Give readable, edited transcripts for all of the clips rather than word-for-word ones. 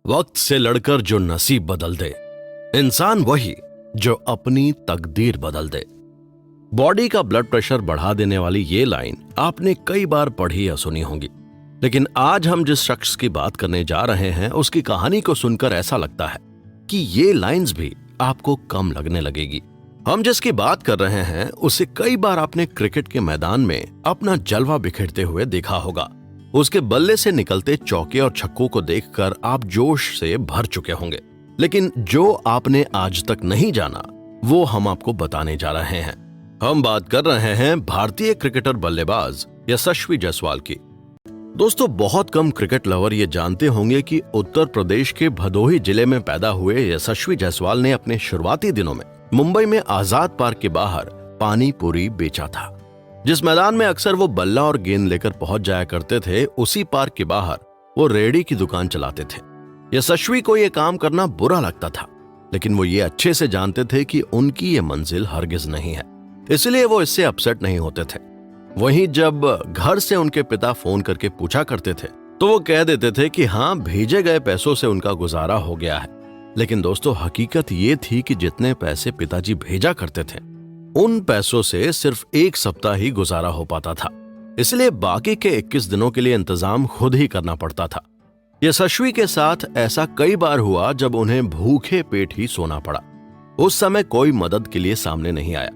वक्त से लड़कर जो नसीब बदल दे, इंसान वही जो अपनी तकदीर बदल दे। बॉडी का ब्लड प्रेशर बढ़ा देने वाली ये लाइन आपने कई बार पढ़ी या सुनी होगी, लेकिन आज हम जिस शख्स की बात करने जा रहे हैं उसकी कहानी को सुनकर ऐसा लगता है कि ये लाइंस भी आपको कम लगने लगेगी। हम जिसकी बात कर रहे हैं उसे कई बार आपने क्रिकेट के मैदान में अपना जलवा बिखेरते हुए देखा होगा। उसके बल्ले से निकलते चौके और छक्कों को देखकर आप जोश से भर चुके होंगे, लेकिन जो आपने आज तक नहीं जाना वो हम आपको बताने जा रहे हैं। हम बात कर रहे हैं भारतीय क्रिकेटर बल्लेबाज यशस्वी जायसवाल की। दोस्तों, बहुत कम क्रिकेट लवर ये जानते होंगे कि उत्तर प्रदेश के भदोही जिले में पैदा हुए यशस्वी जायसवाल ने अपने शुरुआती दिनों में मुंबई में आजाद पार्क के बाहर पानी पूरी बेचा था। जिस मैदान में अक्सर वो बल्ला और गेंद लेकर पहुंच जाया करते थे, उसी पार्क के बाहर वो रेहड़ी की दुकान चलाते थे। यशस्वी को ये काम करना बुरा लगता था, लेकिन वो ये अच्छे से जानते थे कि उनकी ये मंजिल हरगिज नहीं है, इसलिए वो इससे अपसेट नहीं होते थे। वहीं जब घर से उनके पिता फोन करके पूछा करते थे तो वो कह देते थे कि हाँ, भेजे गए पैसों से उनका गुजारा हो गया है। लेकिन दोस्तों, हकीकत ये थी कि जितने पैसे पिताजी भेजा करते थे उन पैसों से सिर्फ एक सप्ताह ही गुजारा हो पाता था, इसलिए बाकी के 21 दिनों के लिए इंतजाम खुद ही करना पड़ता था। यशस्वी के साथ ऐसा कई बार हुआ जब उन्हें भूखे पेट ही सोना पड़ा। उस समय कोई मदद के लिए सामने नहीं आया।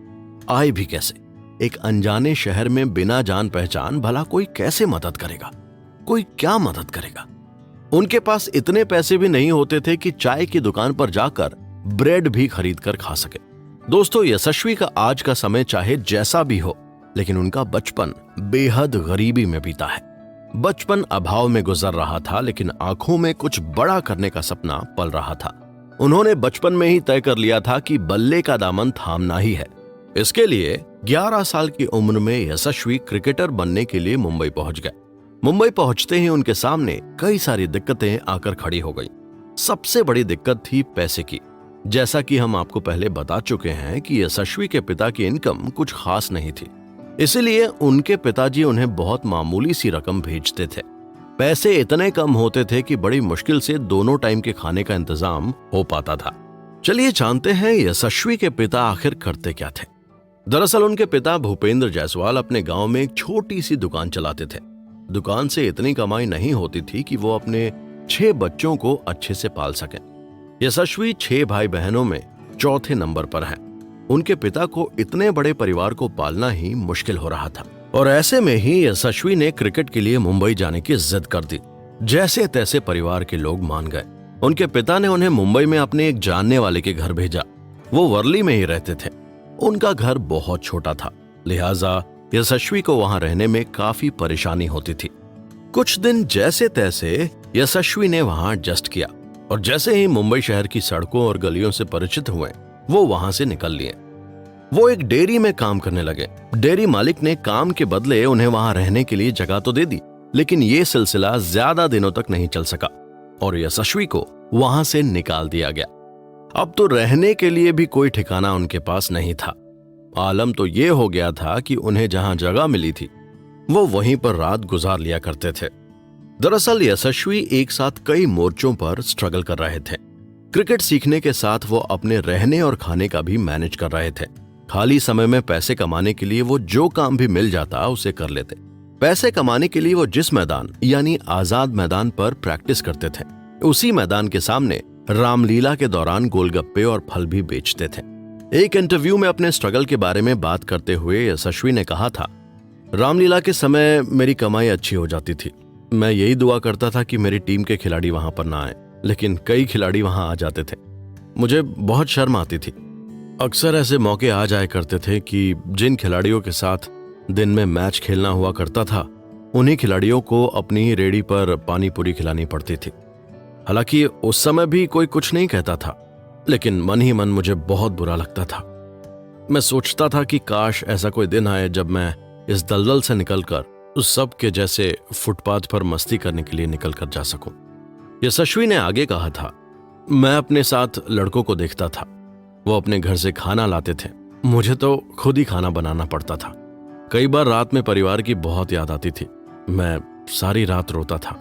आए भी कैसे? एक अनजाने शहर में बिना जान पहचान भला कोई कैसे मदद करेगा? कोई क्या मदद करेगा? उनके पास इतने पैसे भी नहीं होते थे कि चाय की दुकान पर जाकर ब्रेड भी खरीद कर खा सके। दोस्तों, यशस्वी का आज का समय चाहे जैसा भी हो, लेकिन उनका बचपन बेहद गरीबी में बीता है। बचपन अभाव में गुजर रहा था, लेकिन आंखों में कुछ बड़ा करने का सपना पल रहा था। उन्होंने बचपन में ही तय कर लिया था कि बल्ले का दामन थामना ही है। इसके लिए 11 साल की उम्र में यशस्वी क्रिकेटर बनने के लिए मुंबई पहुंच गए। मुंबई पहुंचते ही उनके सामने कई सारी दिक्कतें आकर खड़ी हो गई। सबसे बड़ी दिक्कत थी पैसे की। जैसा कि हम आपको पहले बता चुके हैं कि यशस्वी के पिता की इनकम कुछ खास नहीं थी, इसलिए उनके पिताजी उन्हें बहुत मामूली सी रकम भेजते थे। पैसे इतने कम होते थे कि बड़ी मुश्किल से दोनों टाइम के खाने का इंतजाम हो पाता था। चलिए जानते हैं यशस्वी के पिता आखिर करते क्या थे। दरअसल उनके पिता भूपेंद्र जायसवाल अपने गांव में एक छोटी सी दुकान चलाते थे। दुकान से इतनी कमाई नहीं होती थी कि वो अपने 6 बच्चों को अच्छे से पाल सकें। यशस्वी 6 भाई बहनों में चौथे नंबर पर हैं। उनके पिता को इतने बड़े परिवार को पालना ही मुश्किल हो रहा था, और ऐसे में ही यशस्वी ने क्रिकेट के लिए मुंबई जाने की जिद कर दी। जैसे तैसे परिवार के लोग मान गए। उनके पिता ने उन्हें मुंबई में अपने एक जानने वाले के घर भेजा। वो वर्ली में ही रहते थे। उनका घर बहुत छोटा था, लिहाजा यशस्वी को वहां रहने में काफी परेशानी होती थी। कुछ दिन जैसे तैसे यशस्वी ने वहां एडजस्ट किया, और जैसे ही मुंबई शहर की सड़कों और गलियों से परिचित हुए, वो वहां से निकल लिए। वो एक डेयरी में काम करने लगे। डेयरी मालिक ने काम के बदले उन्हें वहां रहने के लिए जगह तो दे दी, लेकिन ये सिलसिला ज्यादा दिनों तक नहीं चल सका और यशस्वी को वहां से निकाल दिया गया। अब तो रहने के लिए भी कोई ठिकाना उनके पास नहीं था। आलम तो ये हो गया था कि उन्हें जहां जगह मिली थी वो वहीं पर रात गुजार लिया करते थे। दरअसल यशस्वी एक साथ कई मोर्चों पर स्ट्रगल कर रहे थे। क्रिकेट सीखने के साथ वो अपने रहने और खाने का भी मैनेज कर रहे थे। खाली समय में पैसे कमाने के लिए वो जो काम भी मिल जाता उसे कर लेते। पैसे कमाने के लिए वो जिस मैदान यानी आजाद मैदान पर प्रैक्टिस करते थे, उसी मैदान के सामने रामलीला के दौरान गोलगप्पे और फल भी बेचते थे। एक इंटरव्यू में अपने स्ट्रगल के बारे में बात करते हुए यशस्वी ने कहा था, रामलीला के समय मेरी कमाई अच्छी हो जाती थी। मैं यही दुआ करता था कि मेरी टीम के खिलाड़ी वहां पर ना आए, लेकिन कई खिलाड़ी वहां आ जाते थे। मुझे बहुत शर्म आती थी। अक्सर ऐसे मौके आ जाया करते थे कि जिन खिलाड़ियों के साथ दिन में मैच खेलना हुआ करता था, उन्हीं खिलाड़ियों को अपनी रेडी पर पानी पूरी खिलानी पड़ती थी। हालांकि उस समय भी कोई कुछ नहीं कहता था, लेकिन मन ही मन मुझे बहुत बुरा लगता था। मैं सोचता था कि काश ऐसा कोई दिन आए जब मैं इस दलदल से निकलकर उस सब के जैसे फुटपाथ पर मस्ती करने के लिए निकल कर जा सकूं। यशस्वी ने आगे कहा था, मैं अपने साथ लड़कों को देखता था। वो अपने घर से खाना लाते थे, मुझे तो खुद ही खाना बनाना पड़ता था। कई बार रात में परिवार की बहुत याद आती थी। मैं सारी रात रोता था।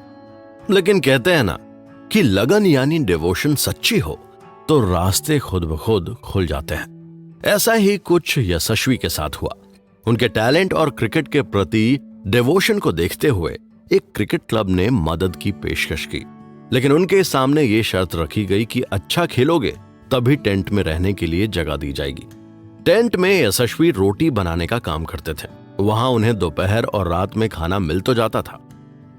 लेकिन कहते हैं ना कि लगन यानी डिवोशन सच्ची हो तो रास्ते खुद ब खुद खुल जाते हैं। ऐसा ही कुछ यशस्वी के साथ हुआ। उनके टैलेंट और क्रिकेट के प्रति डिवोशन को देखते हुए एक क्रिकेट क्लब ने मदद की पेशकश की, लेकिन उनके सामने ये शर्त रखी गई कि अच्छा खेलोगे तभी टेंट में रहने के लिए जगह दी जाएगी। टेंट में यशस्वी रोटी बनाने का काम करते थे। वहां उन्हें दोपहर और रात में खाना मिल तो जाता था।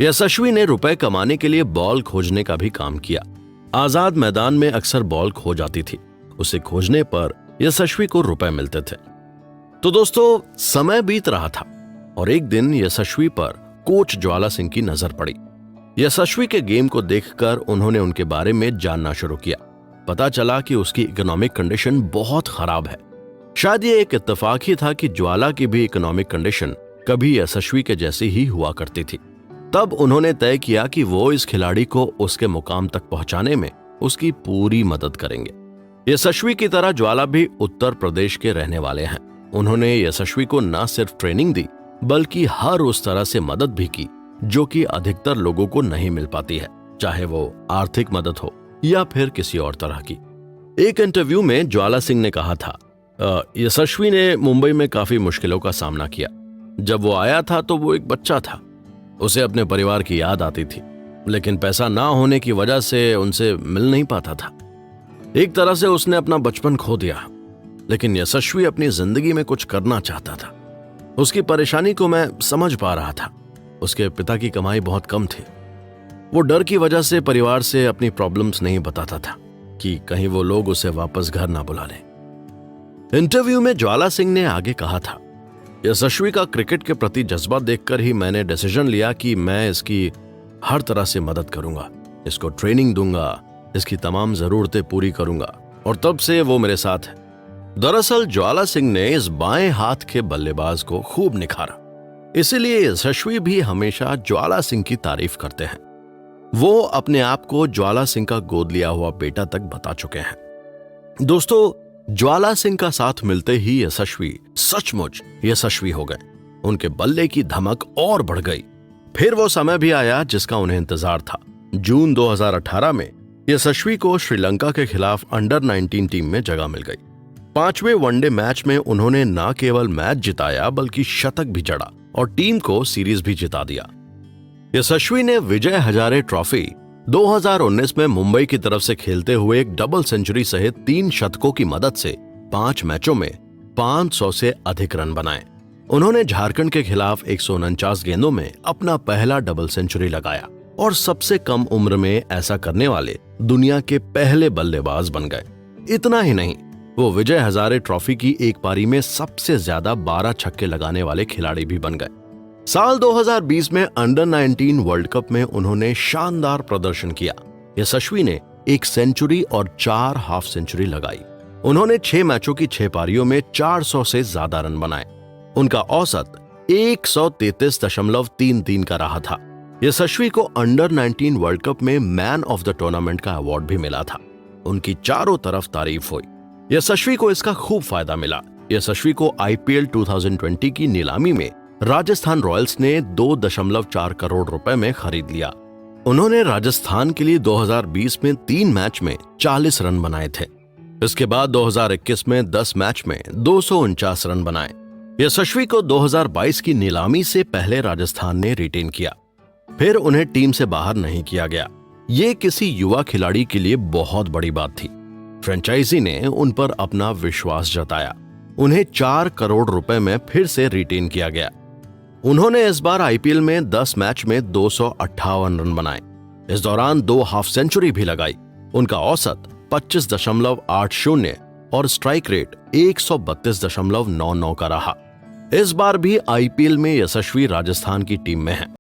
यशस्वी ने रुपए कमाने के लिए बॉल खोजने का भी काम किया। आजाद मैदान में अक्सर बॉल खो जाती थी। उसे खोजने पर यशस्वी को रुपए मिलते थे। तो दोस्तों, समय बीत रहा था और एक दिन यशस्वी पर कोच ज्वाला सिंह की नजर पड़ी। यशस्वी के गेम को देखकर उन्होंने उनके बारे में जानना शुरू किया। पता चला कि उसकी इकोनॉमिक कंडीशन बहुत खराब है। शायद ये एक इत्तेफाक ही था कि ज्वाला की भी इकोनॉमिक कंडीशन कभी यशस्वी के जैसी ही हुआ करती थी। तब उन्होंने तय किया कि वो इस खिलाड़ी को उसके मुकाम तक पहुंचाने में उसकी पूरी मदद करेंगे। यशस्वी की तरह ज्वाला भी उत्तर प्रदेश के रहने वाले हैं। उन्होंने यशस्वी को न सिर्फ ट्रेनिंग दी बल्कि हर उस तरह से मदद भी की जो कि अधिकतर लोगों को नहीं मिल पाती है, चाहे वो आर्थिक मदद हो या फिर किसी और तरह की। एक इंटरव्यू में ज्वाला सिंह ने कहा था, यशस्वी ने मुंबई में काफी मुश्किलों का सामना किया। जब वो आया था तो वो एक बच्चा था। उसे अपने परिवार की याद आती थी, लेकिन पैसा ना होने की वजह से उनसे मिल नहीं पाता था। एक तरह से उसने अपना बचपन खो दिया। लेकिन यशस्वी अपनी जिंदगी में कुछ करना चाहता था। उसकी परेशानी को मैं समझ पा रहा था। उसके पिता की कमाई बहुत कम थी। वो डर की वजह से परिवार से अपनी प्रॉब्लम्स नहीं बताता था कि कहीं वो लोग उसे वापस घर ना बुला लें। इंटरव्यू में ज्वाला सिंह ने आगे कहा था, यशस्वी का क्रिकेट के प्रति जज्बा देखकर ही मैंने डिसीजन लिया कि मैं इसकी हर तरह से मदद करूंगा, इसको ट्रेनिंग दूंगा, इसकी तमाम जरूरतें पूरी करूंगा और तब से वो मेरे साथ है। दरअसल ज्वाला सिंह ने इस बाएं हाथ के बल्लेबाज को खूब निखारा। इसीलिए यशस्वी भी हमेशा ज्वाला सिंह की तारीफ करते हैं। वो अपने आप को ज्वाला सिंह का गोद लिया हुआ बेटा तक बता चुके हैं। दोस्तों, ज्वाला सिंह का साथ मिलते ही यशस्वी सचमुच यशस्वी हो गए। उनके बल्ले की धमक और बढ़ गई। फिर वो समय भी आया जिसका उन्हें इंतजार था। जून 2018 में यशस्वी को श्रीलंका के खिलाफ अंडर 19 टीम में जगह मिल गई। 5वें वनडे मैच में उन्होंने न केवल मैच जिताया बल्कि शतक भी जड़ा और टीम को सीरीज भी जिता दिया। यशस्वी ने विजय हजारे ट्रॉफी 2019 में मुंबई की तरफ से खेलते हुए एक डबल सेंचुरी सहित 3 शतकों की मदद से 5 मैचों में 500 से अधिक रन बनाए। उन्होंने झारखंड के खिलाफ 149 गेंदों में अपना पहला डबल सेंचुरी लगाया और सबसे कम उम्र में ऐसा करने वाले दुनिया के पहले बल्लेबाज बन गए। इतना ही नहीं, वो विजय हजारे ट्रॉफी की एक पारी में सबसे ज्यादा 12 छक्के लगाने वाले खिलाड़ी भी बन गए। साल 2020 में अंडर 19 वर्ल्ड कप में उन्होंने शानदार प्रदर्शन किया। यशस्वी ने 1 सेंचुरी और 4 हाफ सेंचुरी लगाई। उन्होंने 6 मैचों की 6 पारियों में 400 से ज्यादा रन बनाए। उनका औसत 133.33 का रहा था। यशस्वी को अंडर 19 वर्ल्ड कप में मैन ऑफ द टूर्नामेंट का अवार्ड भी मिला था। उनकी चारों तरफ तारीफ हुई। यशस्वी को इसका खूब फायदा मिला। यशस्वी को IPL 2020 की नीलामी में राजस्थान रॉयल्स ने 2.4 करोड़ रुपए में खरीद लिया। उन्होंने राजस्थान के लिए 2020 में 3 मैच में 40 रन बनाए थे। इसके बाद 2021 में 10 मैच में 249 रन बनाए। यशस्वी को 2022 की नीलामी से पहले राजस्थान ने रिटेन किया, फिर उन्हें टीम से बाहर नहीं किया गया। ये किसी युवा खिलाड़ी के लिए बहुत बड़ी बात थी। फ्रेंचाइजी ने उन पर अपना विश्वास जताया। उन्हें 4 करोड़ रुपए में फिर से रिटेन किया गया। उन्होंने इस बार IPL में 10 मैच में 258 रन बनाए। इस दौरान 2 हाफ सेंचुरी भी लगाई। उनका औसत 25.80 और स्ट्राइक रेट 132.99 का रहा। इस बार भी IPL में यशस्वी राजस्थान की टीम में हैं।